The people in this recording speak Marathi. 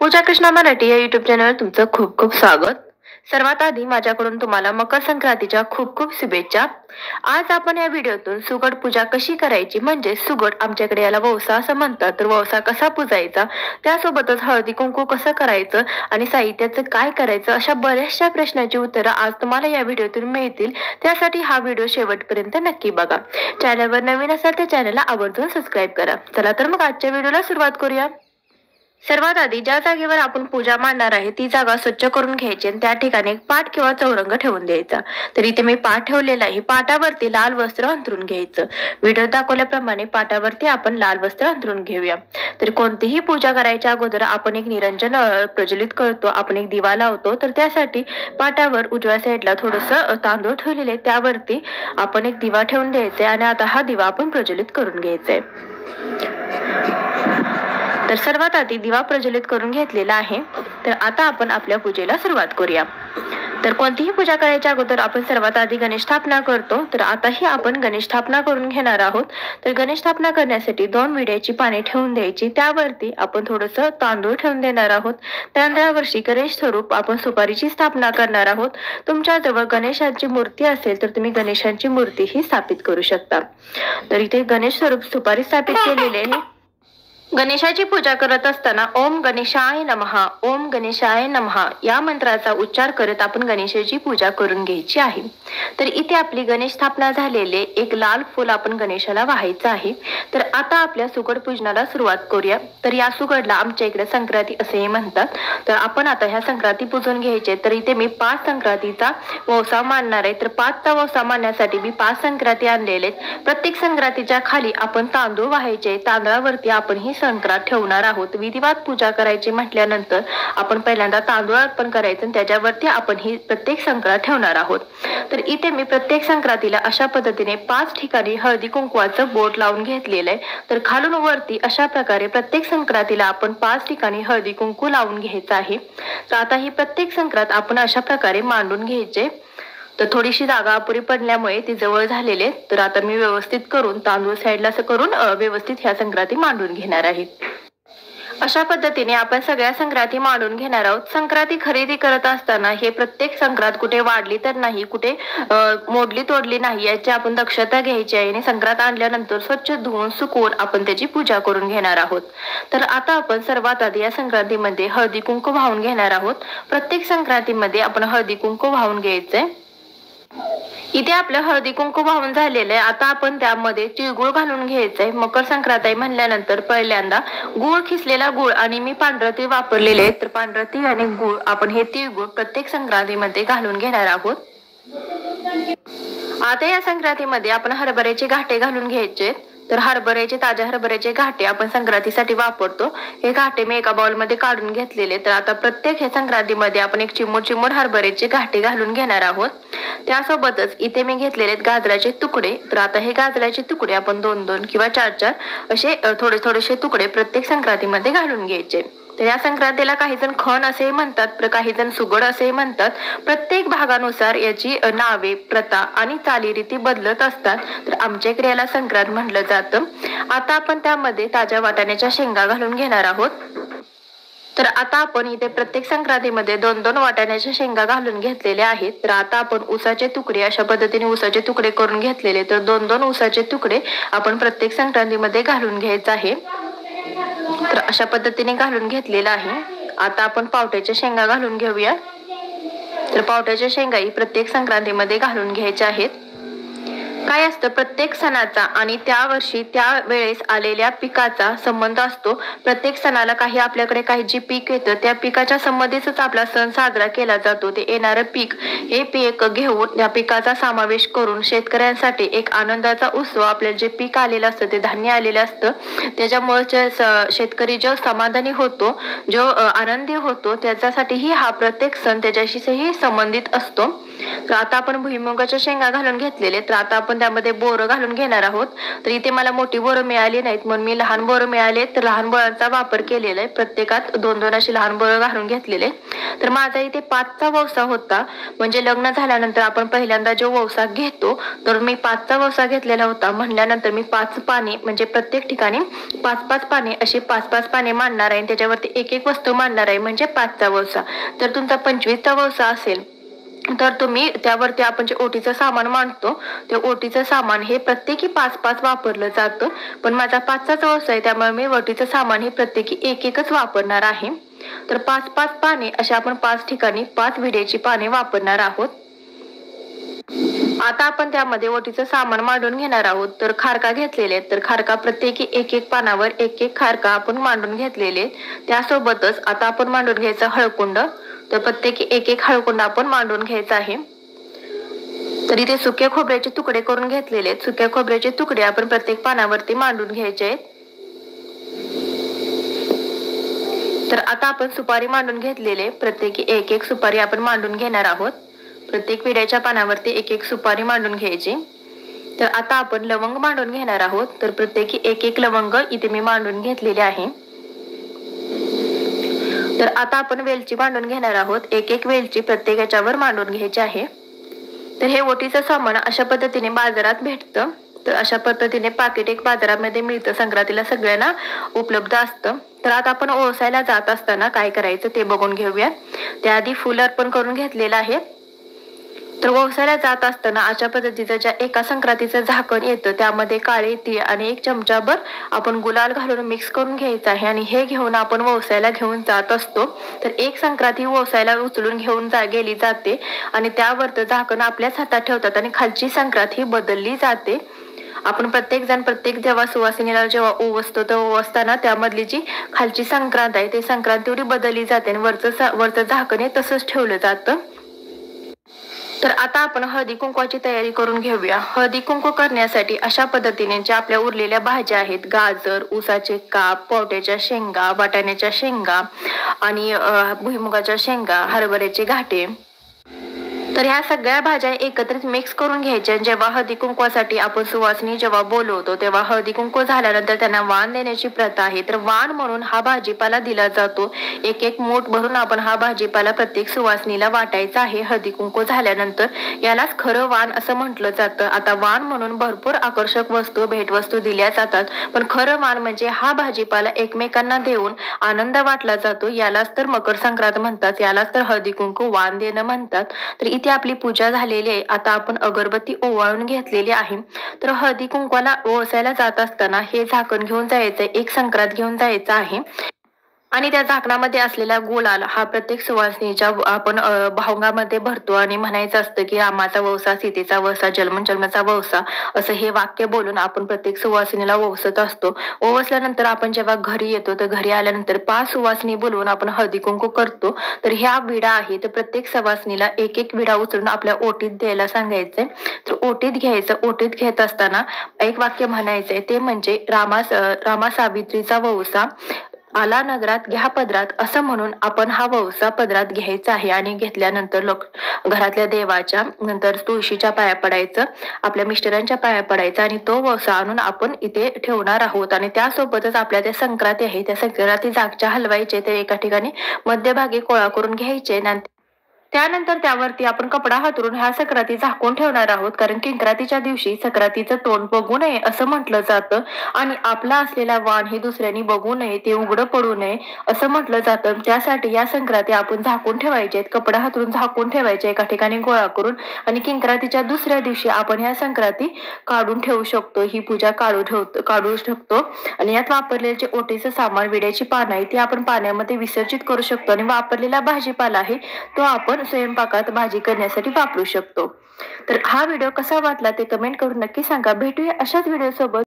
पूजा कृष्णा मराठी या युट्यूब चॅनलवर तुमचं खूप खूप स्वागत. सर्वात आधी माझ्याकडून तुम्हाला मकर संक्रांतीच्या खूप खूप शुभेच्छा. आज आपण या व्हिडिओतून सुगड पूजा कशी करायची म्हणजे सुगड आमच्याकडे याला वौसा असं म्हणतात, तर वौसा कसा पूजायचा, त्यासोबतच हळदी कुंकू कसं करायचं आणि साहित्याचं काय करायचं, अशा बऱ्याचशा प्रश्नांची उत्तरं आज तुम्हाला या व्हिडिओतून मिळतील. त्यासाठी हा व्हिडिओ शेवटपर्यंत नक्की बघा. चॅनलवर नवीन असाल तर चॅनलला आवर्जून सबस्क्राईब करा. चला तर मग आजच्या व्हिडिओला सुरुवात करूया. सर्वात आधी ज्या जागेवर आपण पूजा मांडणार आहे ती जागा स्वच्छ करून घ्यायची आणि त्या ठिकाणी एक पाट किंवा चौरंग ठेवून द्यायचा. तर इथे मी पाट ठेवलेला आहे. पाटावरती लाल वस्त्र अंथरून घ्यायचं. व्हिडिओ दाखवल्याप्रमाणे पाटावरती आपण लाल वस्त्र अंथरून घेऊया. तर कोणतीही पूजा करायच्या अगोदर आपण एक निरंजन प्रज्वलित करतो, आपण एक दिवा लावतो. तर त्यासाठी पाटावर उजव्या साईडला थोडस तांदूळ ठेवलेले, त्यावरती आपण एक दिवा ठेवून द्यायचा आणि आता हा दिवा आपण प्रज्वलित करून घ्यायचा आहे. तर सर्वात आधी दिवा प्रज्वलित करून घेतलेला आहे. तर आता आपण आपल्या पूजेला सुरुवात करूया. तर कोणतीही पूजा करायच्या अगोदर आपण सर्वात आधी गणेश स्थापना करतो. तर आताही आपण गणेश स्थापना करून घेणार आहोत. तर गणेश स्थापना करण्यासाठी 2 विड्याची पाने ठेवून द्यायची, त्यावरती आपण थोडस तांदूळ ठेवून देणार आहोत. तांदळावरची गणेश स्वरूप आपण सुपारीची स्थापना करणार आहोत. तुमच्याजवळ गणेशाची मूर्ती असेल तर तुम्ही गणेशाची मूर्ती ही स्थापित करू शकता. तर इथे गणेश स्वरूप सुपारी स्थापित केलेले आहे. गणेशाची पूजा करत असताना ओम गणेशाय नमः, ओम गणेशाय नमः या मंत्राचा उच्चार करत आपण गणेशाची पूजा करून घ्यायची आहे. तर इथे आपली गणेश स्थापना झालेले एक लाल फूल आपण गणेशाला वाहायचं आहे. तर आता आपल्या सुगड पूजनाला सुरुवात करूया. तर या सुगडला आमच्या इकडे संक्रांती असेही म्हणतात. तर आपण आता ह्या संक्रांती पूजून घ्यायचे. तर इथे मी 5 संक्रांतीचा वौसा मांडणार आहे. तर 5चा वौसा मांडण्यासाठी मी 5 संक्रांती आणलेले. प्रत्येक संक्रांतीच्या खाली आपण तांदूळ वाहायचे. तांदळावरती आपण ही संक्रांत ठेवणार आहोत. विधिवत पूजा करायची म्हटल्यानंतर आपण पहिल्यांदा तांदूळ अर्पण करायचं आणि त्याच्यावरती आपण ही प्रत्येक संक्रांत ठेवणार आहोत. तर इथे मी प्रत्येक संक्रांतीला अशा पद्धतीने 5 ठिकाणी हळदी कुंकवाचं बोट लावून घेतलेलं आहे. तर खालून वरती अशा प्रकारे प्रत्येक संक्रांतीला आपण 5 ठिकाणी हळदी कुंकू लावून घ्यायचं आहे. तर आता ही प्रत्येक संक्रांत आपण अशा प्रकारे मांडून घ्यायचे. तर थोडीशी जागा अपुरी पडल्यामुळे ती जवळ झालेले. तर आता मी व्यवस्थित करून तांदूळ साईडला असं करून व्यवस्थित ह्या संक्रांती मांडून घेणार आहे. अशा पद्धतीने आपण सगळ्या संक्रांती मांडून घेणार आहोत. संक्रांती खरेदी करत असताना हे प्रत्येक संक्रांत कुठे वाढली तर नाही, कुठे मोडली तोडली नाही याची आपण दक्षता घ्यायची आहे. आणि संक्रांत आणल्यानंतर स्वच्छ धुवून सुकवून आपण त्याची पूजा करून घेणार आहोत. तर आता आपण सर्वात आधी या संक्रांतीमध्ये हळदी कुंकू वाहून घेणार आहोत. प्रत्येक संक्रांतीमध्ये आपण हळदी कुंकू वाहून घ्यायचंय. इथे आपलं हळदी कुंकू वाहून झालेलं आहे. आता आपण त्यामध्ये तिळगुळ घालून घ्यायचंय. मकर संक्रांत म्हणल्यानंतर पहिल्यांदा गुळ, खिसलेला गुळ आणि मी पांढरं तीळ वापरलेले आहे. तर पांढरं तीळ आणि गुळ आपण हे तिळगुळ प्रत्येक संक्रांतीमध्ये घालून घेणार आहोत. आता या संक्रांतीमध्ये आपण हरभऱ्याचे घाटे घालून घ्यायचे. तर ताज्या हरभऱ्याचे घाटे आपण संक्रांतीसाठी वापरतो. हे घाटे मी एका बाउल मध्ये काढून घेतलेले. तर आता प्रत्येक ह्या संक्रांतीमध्ये आपण एक चिमूट हरभऱ्याचे घाटे घालून घेणार आहोत. त्यासोबतच इथे मी घेतलेले गाजराचे तुकडे. तर आता हे गाजराचे तुकडे आपण 2-2 किंवा 4-4 असे थोडेसे तुकडे प्रत्येक संक्रांतीमध्ये घालून घ्यायचे. तर या संक्रांतीला काही जण खण असे म्हणतात, तर काही जण सुगड असे म्हणतात. प्रत्येक भागानुसार याची नावे, प्रथा आणि चालीरीती बदलत असतात. तर आमच्या इकडे याला संक्रांत म्हटलं जातं. आता आपण त्यामध्ये ताज्या वाटाण्याच्या शेंगा घालून घेणार आहोत. तर आता आपण इथे प्रत्येक संक्रांतीमध्ये 2-2 वाटाण्याच्या शेंगा घालून घेतलेल्या आहेत. तर आता आपण ऊसाचे तुकडे अशा पद्धतीने ऊसाचे तुकडे करून घेतलेले. तर 2-2 ऊसाचे तुकडे आपण प्रत्येक संक्रांतीमध्ये घालून घ्यायचं आहे. तर अशा पद्धतीने घालून घेतलेला आहे. आता आपण पावट्याच्या शेंगा घालून घेऊया. तर पावट्याच्या शेंगाही प्रत्येक संक्रांतीमध्ये घालून घ्यायच्या आहेत. काय असतं, प्रत्येक सणाचा आणि त्या वर्षी त्या वेळेस आलेल्या पिकाचा संबंध असतो. प्रत्येक सणाला आपल्याकडे काही जे पीक येतं त्या पिकाच्या संबंधीच आपला सण साजरा केला जातो. ते येणारं पीक, हे पीक घेऊन त्या पिकाचा समावेश करून शेतकऱ्यांसाठी एक आनंदाचा उत्सव, आपल्याला जे पीक आलेलं असतं ते धान्य आलेलं असतं त्याच्यामुळे शेतकरी जो समाधानी होतो, जो आनंदी होतो, त्याच्यासाठीही हा प्रत्येक सण त्याच्याशीही संबंधित असतो. तर आता आपण भुईमुगाच्या शेंगा घालून घेतलेले. तर आता आपण आपण त्यामध्ये बोरं घालून घेणार आहोत. तर इथे मला मोठी बोरं मिळाली नाहीत म्हणून मी लहान बोरं मिळाले तर लहान बोरांचा वापर केलेला आहे. प्रत्येकात 2-2 अशी लहान बोरं घालून घेतलेले. तर माझा इथे 5चा वौसा होता. म्हणजे लग्न झाल्यानंतर आपण पहिल्यांदा जो वौसा घेतो तर मी 5चा वौसा घेतलेला होता. म्हणल्यानंतर मी 5 पाने म्हणजे प्रत्येक ठिकाणी 5-5 पाने अशी 5-5 पाने मांडणार आहे. त्याच्यावरती एक वस्तू मांडणार आहे म्हणजे 5चा वौसा. जर तुमचा 25चा वौसा असेल तर तुम्ही त्यावरती आपण जे ओटीचं सामान मांडतो ते ओटीचं सामान हे प्रत्येकी 5-5 वापरलं जातं. पण माझा 5चाच वौसा आहे त्यामुळे मी ओटीचं सामान हे प्रत्येकी एकच वापरणार आहे. तर 5-5 पाने अशा आपण 5 ठिकाणी 5 विड्याची पाने वापरणार आहोत. आता आपण त्यामध्ये ओटीचं सामान मांडून घेणार आहोत. तर खारका घेतलेले आहेत. तर खारका प्रत्येकी एक पानावर एक खारका आपण मांडून घेतलेले. त्यासोबतच आता आपण मांडून घ्यायचं हळकुंड. तर प्रत्येकी एक हळकुंड आपण मांडून घ्यायचा आहे. तर इथे सुक्या खोबऱ्याचे तुकडे करून घेतलेले आहेत. सुक्या खोबऱ्याचे तुकडे आपण प्रत्येक पानावरती मांडून घ्यायचे आहेत. तर आता आपण सुपारी मांडून घेतलेले प्रत्येकी एक सुपारी आपण मांडून घेणार आहोत. प्रत्येक विड्याच्या पानावरती एक सुपारी मांडून घ्यायची. तर आता आपण लवंग मांडून घेणार आहोत. तर प्रत्येकी एक लवंग इथे मी मांडून घेतलेले आहे. तर आता आपण वेलची मांडून घेणार आहोत. एक वेलची प्रत्येकाच्यावर मांडून घ्यायची आहे. तर हे ओटीचं सामान अशा पद्धतीने बाजारात भेटतं. तर अशा पद्धतीने पाकिट एक बाजारामध्ये मिळतं. संक्रांतीला सगळ्यांना उपलब्ध असतं. तर आता आपण ओळसायला जात असताना काय करायचं ते बघून घेऊया. त्याआधी फुल अर्पण करून घेतलेलं आहे. तर ओळसायला जात असताना अशा पद्धतीचं ज्या एका संक्रांतीचं झाकण येतं त्यामध्ये काळे तीळ आणि 1 चमचाभर आपण गुलाल घालून मिक्स करून घ्यायचं आहे आणि हे घेऊन आपण ओळसायला घेऊन जात असतो. तर एक संक्रांती ओळसायला उचलून घेऊन गेली जाते आणि त्यावरचं झाकण आपल्याच हातात ठेवतात आणि खालची संक्रांत ही बदलली जाते. आपण प्रत्येक जेव्हा सुवासिनीला जेव्हा ओवसतो तर ओवसताना त्यामधली जी खालची संक्रांत आहे ते संक्रांत तेवढी बदलली जाते आणि वरचं झाकण हे तसंच ठेवलं जातं. तर आता आपण हळदी कुंकवाची तयारी करून घेऊया. हळदी कुंकू करण्यासाठी अशा पद्धतीने ज्या आपल्या उरलेल्या भाज्या आहेत गाजर, ऊसाचे काप, पावट्याच्या शेंगा, वाटाण्याच्या शेंगा आणि भुईमुगाच्या शेंगा, हरभऱ्याचे घाटे, तर ह्या सगळ्या भाज्या एकत्रित मिक्स करून घ्यायच्या. जेव्हा हळदी कुंकवासाठी आपण सुवासिनी जेव्हा बोलवतो तेव्हा हळदी कुंकू झाल्यानंतर त्यांना वाण देण्याची प्रथा आहे. तर वाण म्हणून हा भाजीपाला दिला जातो. एक मूठ भरून आपण हा भाजीपाला प्रत्येक सुवासिनीला वाटायचा आहे हळदी कुंकू झाल्यानंतर. यालाच खरं वाण असं म्हटलं जातं. आता वाण म्हणून भरपूर आकर्षक वस्तू भेटवस्तू दिल्या जातात पण खरं वाण म्हणजे हा भाजीपाला एकमेकांना देऊन आनंद वाटला जातो. यालाच तर मकर संक्रांत म्हणतात. यालाच तर हळदी कुंकू वाण देणं म्हणतात. तर इथे आपली पूजा झालेली आहे. आता आपण अगरबत्ती ओवाळून घेतलेली आहे. तर हळदी कुंकवाला ओवाळायला जात असताना हे झाकण घेऊन जायचं, एक संक्रांत घेऊन जायचं आहे आणि त्या झाकणामध्ये असलेला गुलाल हा प्रत्येक सुवासिनीच्या आपण भावंगामध्ये भरतो आणि म्हणायचं असतं की रामाचा वौसा, सीतेचा वौसा, जन्मजन्माचा वौसा असं हे वाक्य बोलून आपण प्रत्येक सुवासिनीला ओवसत असतो. ओवसल्यानंतर आपण जेव्हा घरी येतो तर घरी आल्यानंतर 5 सुवासिनी बोलवून आपण हळदी कुंकू करतो. तर ह्या विडा आहे तर प्रत्येक सुवासिनीला एक विडा उचलून आपल्या ओटीत द्यायला सांगायचंय. तर ओटीत घ्यायचं. ओटीत घेत असताना एक वाक्य म्हणायचंय ते म्हणजे रामा सावित्रीचा वौसा आला नगरात घ्या पदरात असं म्हणून आपण हा वौसा पदरात घ्यायचा आहे. आणि घेतल्यानंतर घरातल्या देवाच्या नंतर तुळशीच्या पाया पडायचं, आपल्या मिस्टरांच्या पाया पडायचं आणि तो वौसा आणून आपण इथे ठेवणार आहोत. आणि त्यासोबतच आपल्या त्या संक्रांती आहे त्या संक्रांती जागच्या हलवायचे ते एका ठिकाणी मध्यभागी कोळा करून घ्यायचे. त्यानंतर त्यावरती आपण कपडा हातरून ह्या संक्रांती झाकून ठेवणार आहोत. कारण संक्रांतीच्या दिवशी संक्रांतीचं तोंड बघू नये असं म्हटलं जातं आणि आपला असलेला वाण हे दुसऱ्यांनी बघू नये, ते उघडं पडू नये असं म्हटलं जातं. त्यासाठी या संक्रांती आपण झाकून ठेवायचे, कपडा हातरून झाकून ठेवायचे एका ठिकाणी गोळा करून आणि संक्रांतीच्या दुसऱ्या दिवशी आपण ह्या संक्रांती काढून ठेवू शकतो. ही पूजा काढू शकतो आणि यात वापरलेले जे ओटीचं सामान, विड्याची पानं आहे ती आपण पाण्यामध्ये विसर्जित करू शकतो आणि वापरलेला भाजीपाला आहे तो आपण स्वयंपाकात भाजी करण्यासाठी वापरू शकतो. तर हा व्हिडिओ कसा वाटला ते कमेंट करून नक्की सांगा. भेटूया अशाच व्हिडिओ सोबत.